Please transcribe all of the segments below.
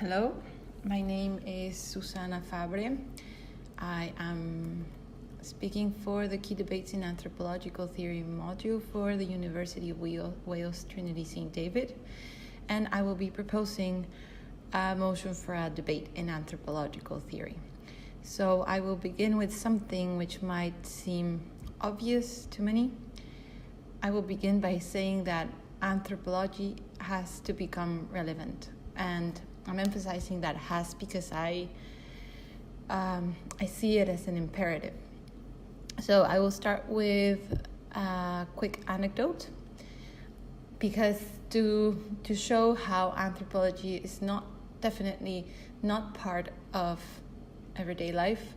Hello, my name is Susana Fabre. I am speaking for the Key Debates in Anthropological Theory module for the University of Wales Trinity St. David, and I will be proposing a motion for a debate in anthropological theory. So I will begin with something which might seem obvious to many. I will begin by saying that anthropology has to become relevant, and I'm emphasizing that has because I see it as an imperative. So I will start with a quick anecdote, because to show how anthropology is definitely not part of everyday life.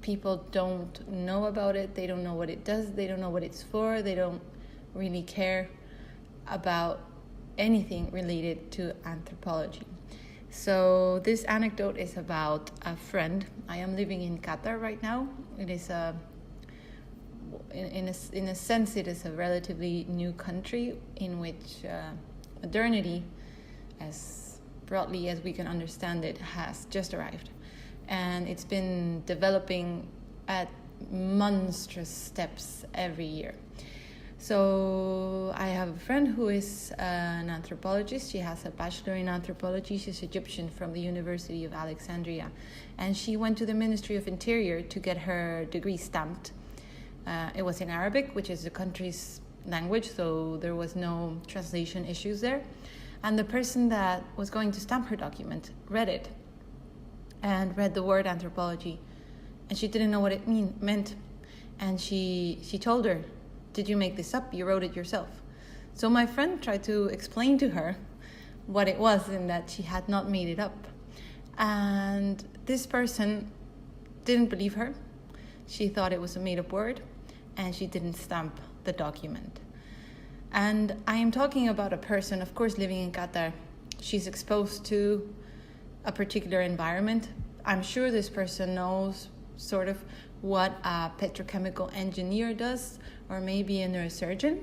People don't know about it. They don't know what it does. They don't know what it's for. They don't really care about anything related to anthropology. So this anecdote is about a friend. I am living in Qatar right now. It is in a sense, it is a relatively new country in which modernity, as broadly as we can understand it, has just arrived. And it's been developing at monstrous steps every year. So I have a friend who is an anthropologist. She has a bachelor in anthropology. She's Egyptian from the University of Alexandria. And she went to the Ministry of Interior to get her degree stamped. It was in Arabic, which is the country's language, so there was no translation issues there. And the person that was going to stamp her document read it and read the word anthropology. And she didn't know what it meant. And she told her, "Did you make this up? You wrote it yourself." So my friend tried to explain to her what it was and that she had not made it up. And this person didn't believe her. She thought it was a made-up word, and she didn't stamp the document. And I am talking about a person, of course, living in Qatar. She's exposed to a particular environment. I'm sure this person knows sort of what a petrochemical engineer does, or maybe a neurosurgeon.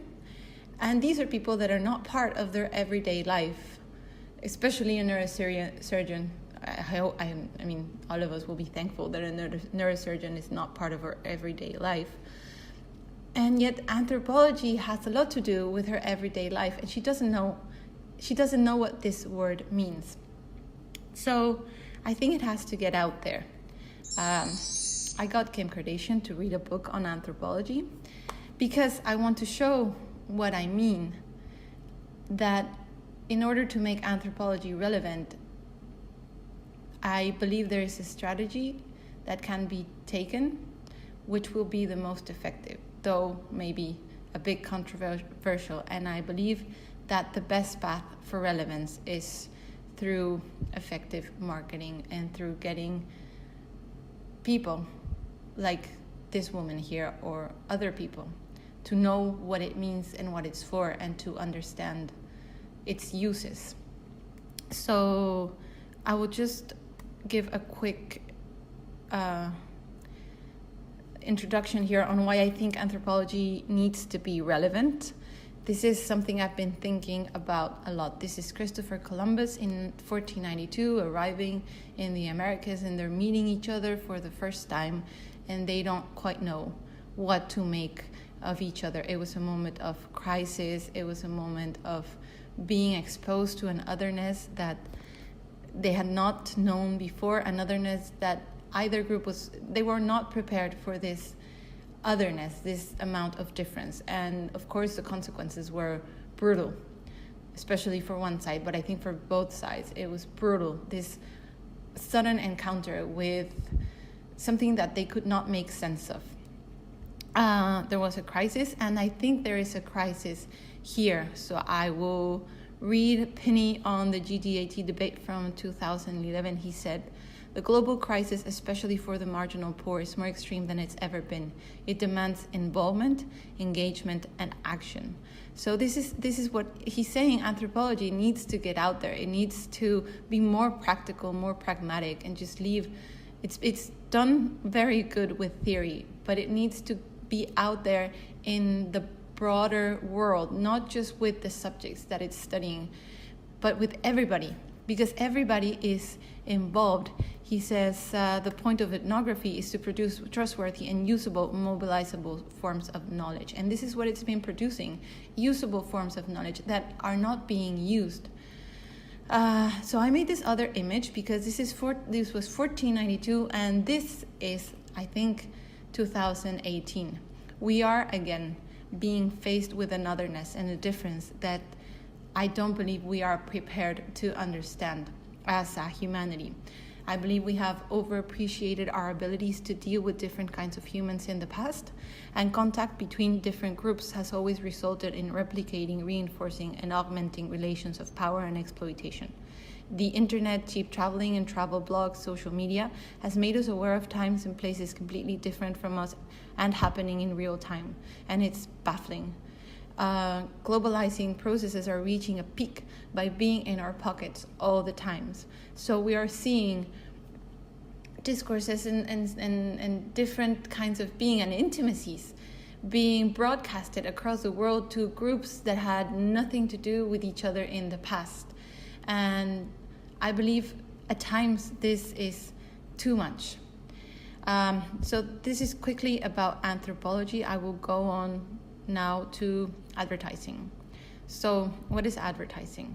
And these are people that are not part of their everyday life, especially a neurosurgeon. I mean, all of us will be thankful that a neurosurgeon is not part of our everyday life. And yet anthropology has a lot to do with her everyday life, and she doesn't know what this word means. So I think it has to get out there. I got Kim Kardashian to read a book on anthropology because I want to show what I mean, that in order to make anthropology relevant, I believe there is a strategy that can be taken which will be the most effective, though maybe a bit controversial. And I believe that the best path for relevance is through effective marketing and through getting people like this woman here or other people to know what it means and what it's for, and to understand its uses. So I will just give a quick introduction here on why I think anthropology needs to be relevant. This is something I've been thinking about a lot. This is Christopher Columbus in 1492 arriving in the Americas, and they're meeting each other for the first time, and they don't quite know what to make of each other. It was a moment of crisis. It was a moment of being exposed to an otherness that they had not known before, an otherness that either group they were not prepared for this otherness, this amount of difference. And of course the consequences were brutal, especially for one side, but I think for both sides it was brutal. This sudden encounter with something that they could not make sense of. There was a crisis, and I think there is a crisis here. So I will read Penny on the GDAT debate from 2011. He said, "The global crisis, especially for the marginal poor, is more extreme than it's ever been. It demands involvement, engagement, and action." So this is what he's saying. Anthropology needs to get out there. It needs to be more practical, more pragmatic, and just leave. It's done very good with theory, but it needs to be out there in the broader world, not just with the subjects that it's studying, but with everybody. because everybody is involved. He says the point of ethnography is to produce trustworthy and usable, mobilizable forms of knowledge. And this is what it's been producing, usable forms of knowledge that are not being used. So I made this other image because this was 1492, and this is, I think, 2018. We are again being faced with an otherness and a difference that I don't believe we are prepared to understand as a humanity. I believe we have overappreciated our abilities to deal with different kinds of humans in the past, and contact between different groups has always resulted in replicating, reinforcing, and augmenting relations of power and exploitation. The internet, cheap traveling, and travel blogs, social media has made us aware of times and places completely different from us and happening in real time, and it's baffling. Globalizing processes are reaching a peak by being in our pockets all the times. So we are seeing discourses and different kinds of being and intimacies being broadcasted across the world to groups that had nothing to do with each other in the past. And I believe at times this is too much. So this is quickly about anthropology. I will go on now to advertising. So what is advertising?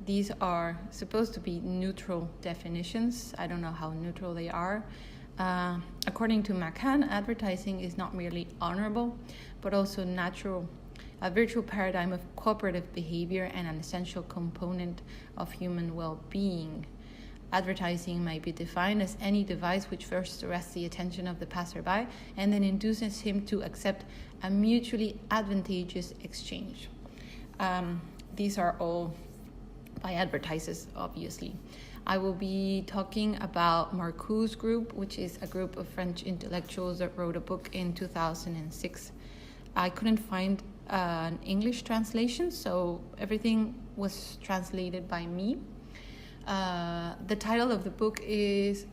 These are supposed to be neutral definitions. I don't know how neutral they are. According to McCann, advertising is not merely honorable, but also natural, a virtual paradigm of cooperative behavior and an essential component of human well-being. Advertising might be defined as any device which first arrests the attention of the passerby and then induces him to accept a mutually advantageous exchange. These are all by advertisers, obviously. I will be talking about Marcuse Group, which is a group of French intellectuals that wrote a book in 2006. I couldn't find an English translation, so everything was translated by me. The title of the book is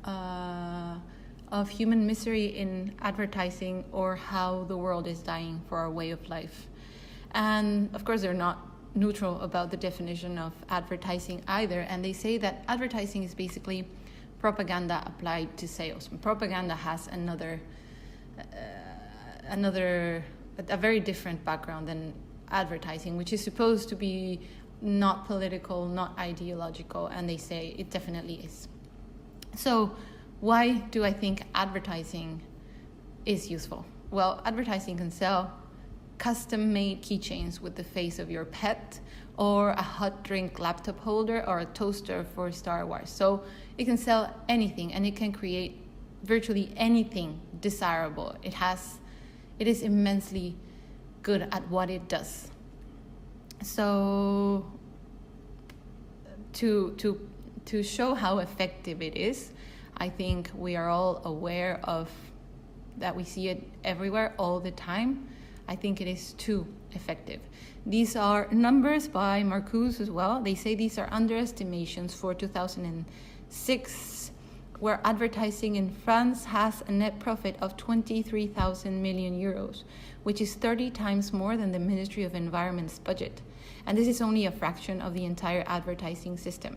Of Human Misery in Advertising, or How the World is Dying for Our Way of Life. And of course they're not neutral about the definition of advertising either, and they say that advertising is basically propaganda applied to sales. And propaganda has a very different background than advertising, which is supposed to be not political, not ideological, and they say it definitely is. So why do I think advertising is useful? Well, advertising can sell custom-made keychains with the face of your pet, or a hot drink laptop holder, or a toaster for Star Wars. So it can sell anything, and it can create virtually anything desirable. It is immensely good at what it does. So to show how effective it is, I think we are all aware of that. We see it everywhere all the time. I think it is too effective. These are numbers by Marcuse as well. They say these are underestimations for 2006, where advertising in France has a net profit of 23,000 million euros, which is 30 times more than the Ministry of Environment's budget. And this is only a fraction of the entire advertising system.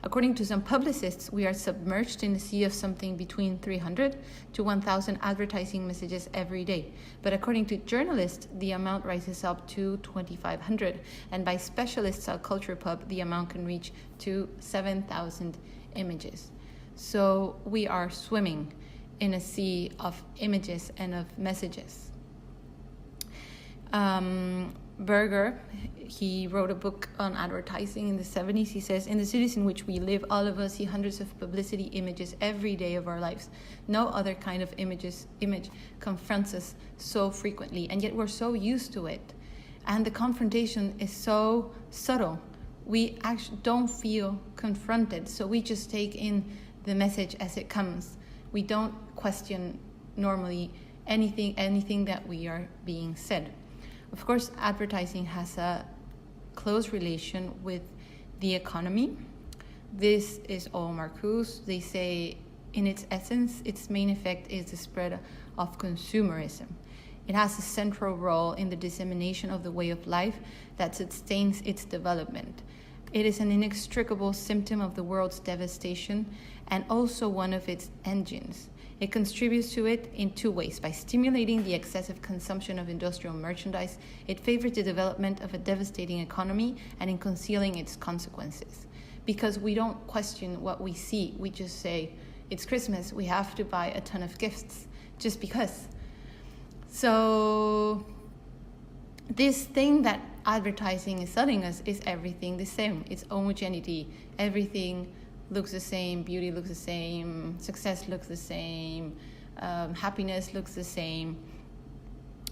According to some publicists, we are submerged in a sea of something between 300 to 1,000 advertising messages every day. But according to journalists, the amount rises up to 2,500. And by specialists at Culture Pub, the amount can reach to 7,000 images. So we are swimming in a sea of images and of messages. Berger, he wrote a book on advertising in the 70s. He says, in the cities in which we live, all of us see hundreds of publicity images every day of our lives. No other kind of image confronts us so frequently, and yet we're so used to it. And the confrontation is so subtle. We actually don't feel confronted, so we just take in the message as it comes. We don't question normally anything that we are being said. Of course, advertising has a close relation with the economy. This is all Marcuse. They say, in its essence, its main effect is the spread of consumerism. It has a central role in the dissemination of the way of life that sustains its development. It is an inextricable symptom of the world's devastation and also one of its engines. It contributes to it in two ways. By stimulating the excessive consumption of industrial merchandise, it favors the development of a devastating economy and in concealing its consequences. Because we don't question what we see, we just say, it's Christmas, we have to buy a ton of gifts, just because. So this thing that advertising is selling us is everything the same. It's homogeneity. Everything looks the same, beauty looks the same, success looks the same, happiness looks the same.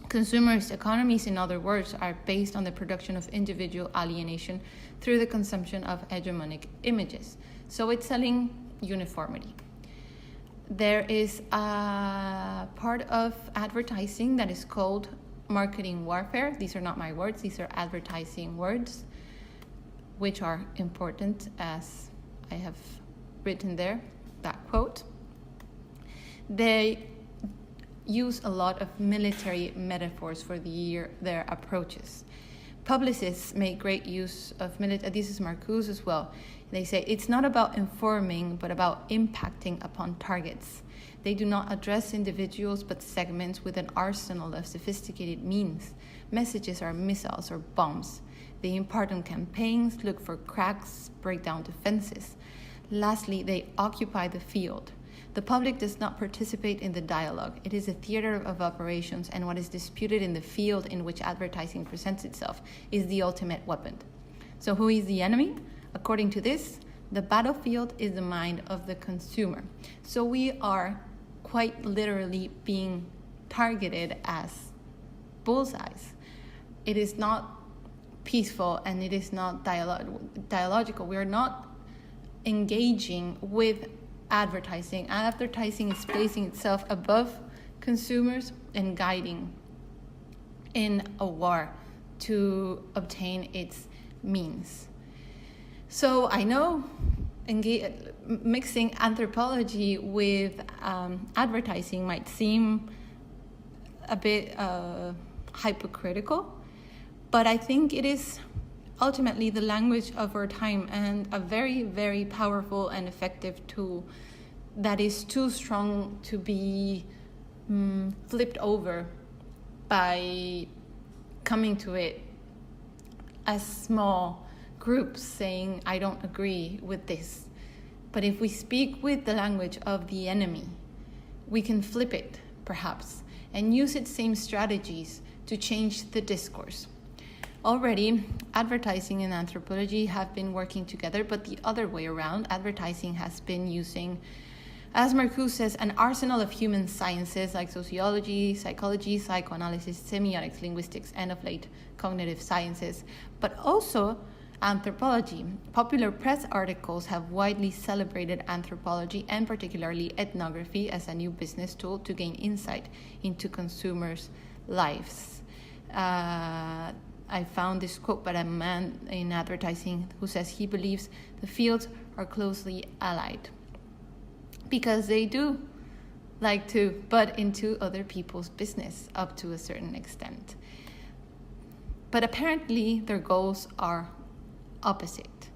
Consumers' economies, in other words, are based on the production of individual alienation through the consumption of hegemonic images. So it's selling uniformity. There is a part of advertising that is called marketing warfare. These are not my words, these are advertising words, which are important, as I have written there, that quote. They use a lot of military metaphors for their approaches. Publicists make great use of military, this is Marcuse as well. They say it's not about informing, but about impacting upon targets. They do not address individuals, but segments with an arsenal of sophisticated means. Messages are missiles or bombs. They impart on campaigns, look for cracks, break down defenses. Lastly, they occupy the field. The public does not participate in the dialogue. It is a theater of operations, and what is disputed in the field in which advertising presents itself is the ultimate weapon. So who is the enemy? According to this, the battlefield is the mind of the consumer. So we are quite literally being targeted as bullseyes. It is not peaceful and it is not dialogical. We are not engaging with advertising. Advertising is placing itself above consumers and guiding in a war to obtain its means. So I know mixing anthropology with advertising might seem a bit hypocritical, but I think it is ultimately the language of our time and a very, very powerful and effective tool that is too strong to be flipped over by coming to it as small groups saying, I don't agree with this. But if we speak with the language of the enemy, we can flip it, perhaps, and use its same strategies to change the discourse. Already, advertising and anthropology have been working together, but the other way around, advertising has been using, as Marcuse says, an arsenal of human sciences like sociology, psychology, psychoanalysis, semiotics, linguistics, and of late, cognitive sciences, but also anthropology. Popular press articles have widely celebrated anthropology and particularly ethnography as a new business tool to gain insight into consumers' lives. I found this quote by a man in advertising who says he believes the fields are closely allied because they do like to butt into other people's business up to a certain extent. But apparently their goals are opposite.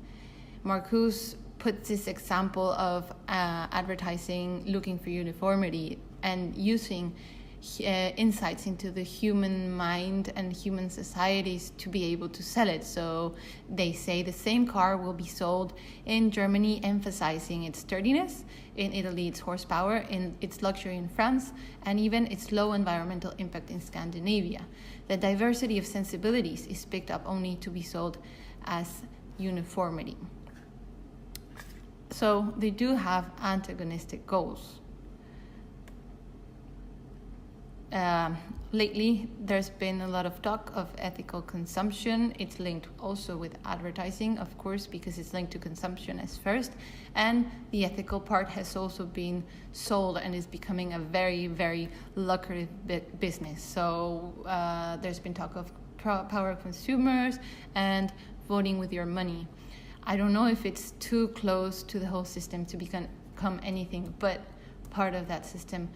Marcuse puts this example of advertising looking for uniformity and using insights into the human mind and human societies to be able to sell it. So they say the same car will be sold in Germany, emphasizing its sturdiness, in Italy its horsepower, in its luxury in France, and even its low environmental impact in Scandinavia. The diversity of sensibilities is picked up only to be sold as uniformity. So they do have antagonistic goals. Lately, there's been a lot of talk of ethical consumption. It's linked also with advertising, of course, because it's linked to consumption as first. And the ethical part has also been sold and is becoming a very, very lucrative business. So there's been talk of power of consumers and voting with your money. I don't know if it's too close to the whole system to become anything but part of that system.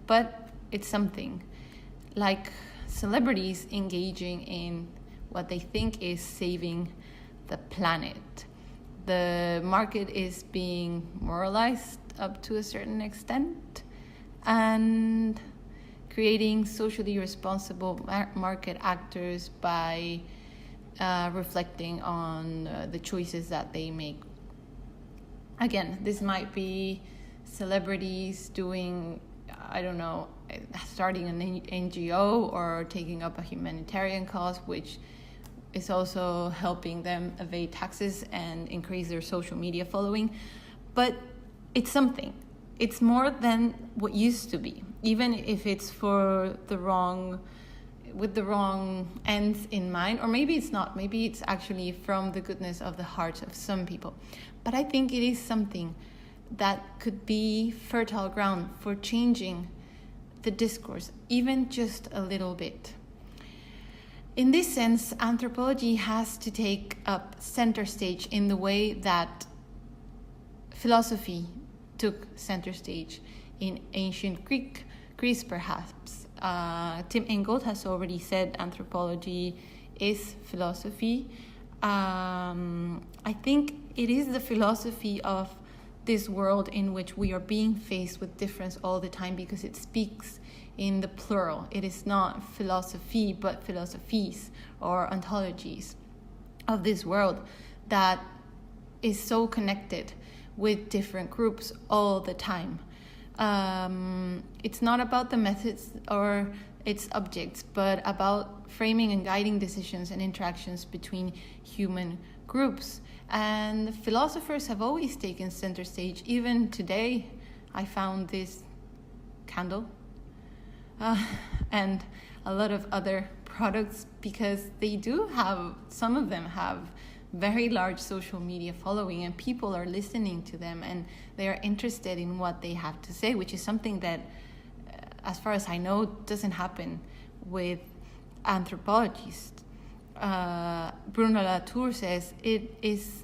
But it's something like celebrities engaging in what they think is saving the planet. The market is being moralized up to a certain extent, and creating socially responsible market actors by reflecting on the choices that they make. Again, this might be celebrities doing, I don't know, starting an NGO or taking up a humanitarian cause, which is also helping them evade taxes and increase their social media following. But it's something. It's more than what used to be, even if it's for with the wrong ends in mind, or maybe it's not. Maybe it's actually from the goodness of the heart of some people. But I think it is something that could be fertile ground for changing the discourse, even just a little bit. In this sense, anthropology has to take up center stage in the way that philosophy took center stage in ancient Greece, perhaps. Tim Ingold has already said anthropology is philosophy. I think it is the philosophy of this world in which we are being faced with difference all the time, because it speaks in the plural. It is not philosophy, but philosophies or ontologies of this world that is so connected with different groups all the time. It's not about the methods or its objects, but about framing and guiding decisions and interactions between human groups. And philosophers have always taken center stage. Even today, I found this candle and a lot of other products, because they do have, some of them have very large social media following, and people are listening to them and they are interested in what they have to say, which is something that, as far as I know, doesn't happen with anthropologists. Bruno Latour says it is,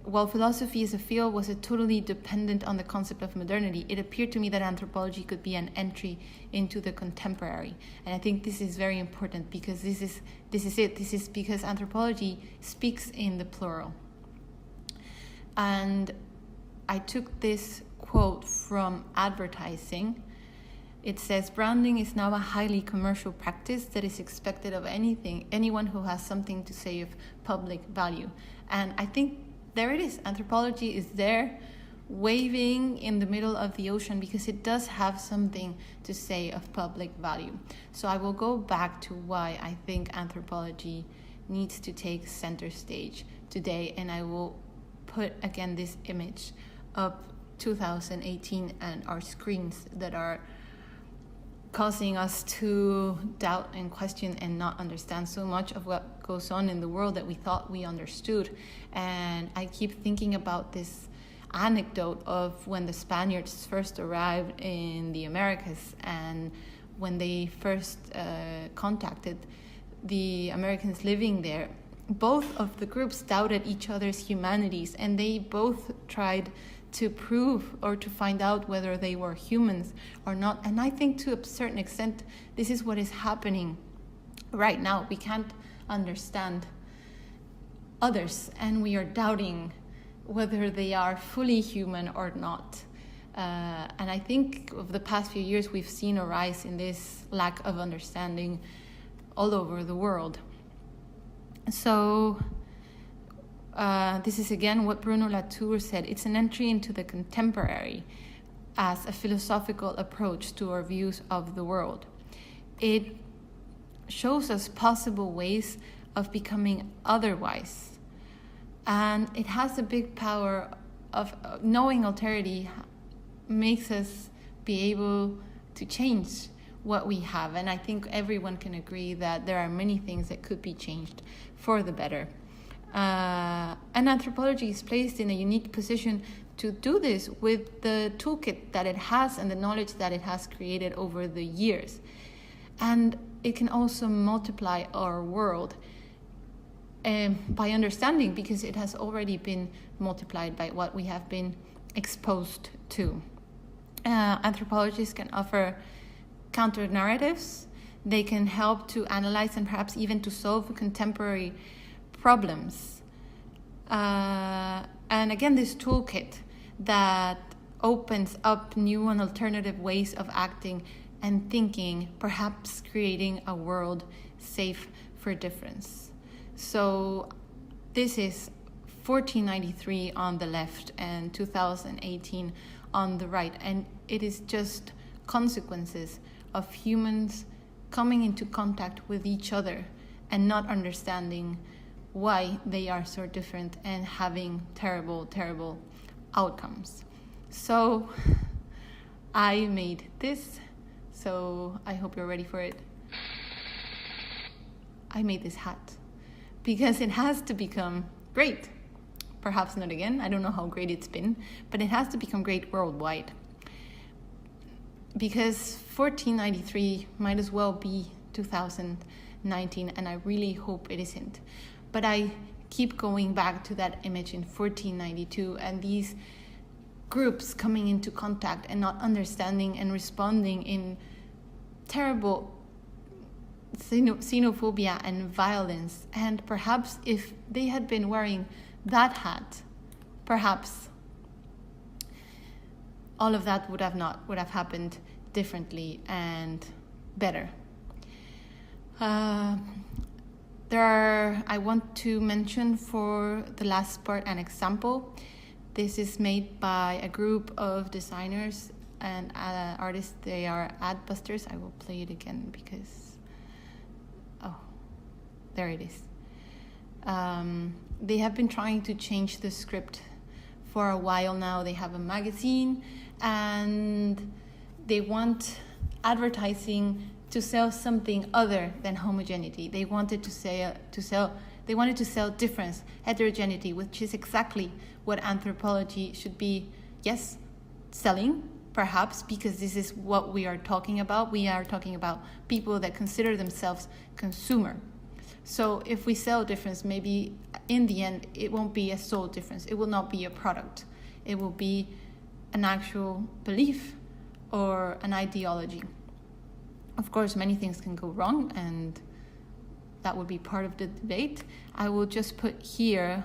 while philosophy as a field was totally dependent on the concept of modernity, it appeared to me that anthropology could be an entry into the contemporary. And I think this is very important, because this is it. This is because anthropology speaks in the plural. And I took this quote from advertising. It says, "Branding is now a highly commercial practice that is expected of anyone who has something to say of public value." And I think there it is. Anthropology is there, waving in the middle of the ocean, because it does have something to say of public value. So I will go back to why I think anthropology needs to take center stage today, and I will put again this image of 2018 and our screens that are causing us to doubt and question and not understand so much of what goes on in the world that we thought we understood. And I keep thinking about this anecdote of when the Spaniards first arrived in the Americas, and when they first contacted the Americans living there, both of the groups doubted each other's humanities, and they both tried to prove or to find out whether they were humans or not. And I think to a certain extent, this is what is happening right now. We can't understand others, and we are doubting whether they are fully human or not. And I think of the past few years, we've seen a rise in this lack of understanding all over the world. So this is again what Bruno Latour said. It's an entry into the contemporary as a philosophical approach to our views of the world. It shows us possible ways of becoming otherwise. And it has a big power of knowing alterity makes us be able to change what we have. And I think everyone can agree that there are many things that could be changed for the better. And anthropology is placed in a unique position to do this with the toolkit that it has and the knowledge that it has created over the years. And it can also multiply our world by understanding, because it has already been multiplied by what we have been exposed to. Anthropologists can offer counter narratives. They can help to analyze and perhaps even to solve contemporary problems. And again, this toolkit that opens up new and alternative ways of acting and thinking, perhaps creating a world safe for difference. So this is 1493 on the left and 2018 on the right, and it is just consequences of humans coming into contact with each other and not understanding why they are so different and having terrible, terrible outcomes. So I made this, so I hope you're ready for it. I made this hat because it has to become great. Perhaps not again, I don't know how great it's been, but it has to become great worldwide. Because 1493 might as well be 2019, and I really hope it isn't. But I keep going back to that image in 1492 and these groups coming into contact and not understanding and responding in terrible xenophobia and violence. And perhaps if they had been wearing that hat, perhaps all of that would have happened differently and better. I want to mention for the last part an example. This is made by a group of designers and artists. They are Adbusters. I will play it again because, there it is. They have been trying to change the script for a while now. They have a magazine and they want advertising to sell something other than homogeneity. They wanted to sell difference, heterogeneity, which is exactly what anthropology should be, yes, selling, perhaps, because this is what we are talking about. We are talking about people that consider themselves consumer. So if we sell difference, maybe in the end, it won't be a soul difference. It will not be a product. It will be an actual belief or an ideology. Of course, many things can go wrong, and that would be part of the debate. I will just put here,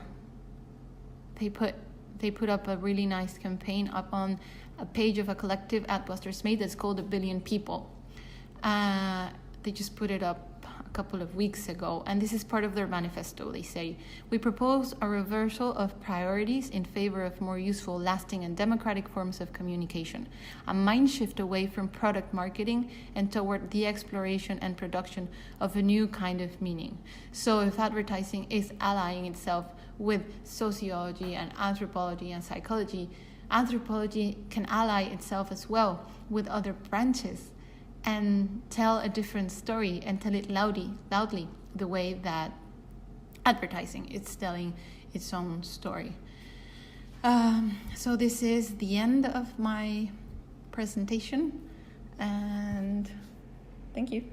they put up a really nice campaign up on a page of a collective Adbusters made that's called 1 Billion People. They just put it up a couple of weeks ago, and this is part of their manifesto. They say, we propose a reversal of priorities in favor of more useful, lasting, and democratic forms of communication, a mind shift away from product marketing and toward the exploration and production of a new kind of meaning. So if advertising is allying itself with sociology and anthropology and psychology, anthropology can ally itself as well with other branches and tell a different story and tell it loudly, the way that advertising is telling its own story. So this is the end of my presentation, and thank you.